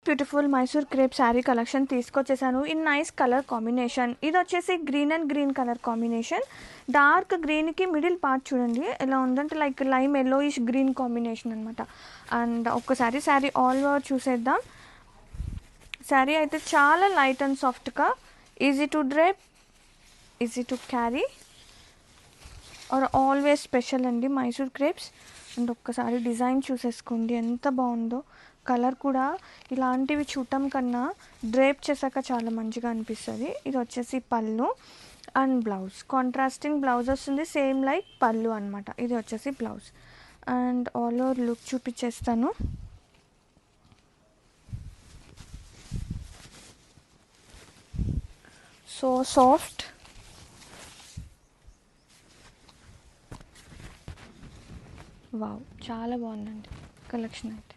Beautiful Mysore crepe sari collection తీసుకొచ్చేసాను in nice colour combination. ఇది వచ్చేసి green and green colour combination. Dark గ్రీన్కి middle part చూడండి ఎలా ఉందంటే like lime yellowish green combination అనమాట. అండ్ ఒక్కసారి శారీ ఆల్ ఓవర్ చూసేద్దాం. శారీ అయితే చాలా లైట్ అండ్ సాఫ్ట్గా, easy to drape, easy to carry, or always special అండి మైసూర్ క్రేప్స్. అండ్ ఒక్కసారి డిజైన్ చూసేసుకోండి ఎంత బాగుందో. కలర్ కూడా ఇలాంటివి చూడటం కన్నా డ్రేప్ చేశాక చాలా మంచిగా అనిపిస్తుంది. ఇది వచ్చేసి పళ్ళు అండ్ బ్లౌజ్, కాంట్రాస్టింగ్ బ్లౌజ్ వస్తుంది సేమ్ లైక్ పళ్ళు అనమాట. ఇది వచ్చేసి blouse. And all over look చూపించేస్తాను. సో సాఫ్ట్, వావ్ చాలా బాగుందండి కలెక్షన్ అయితే.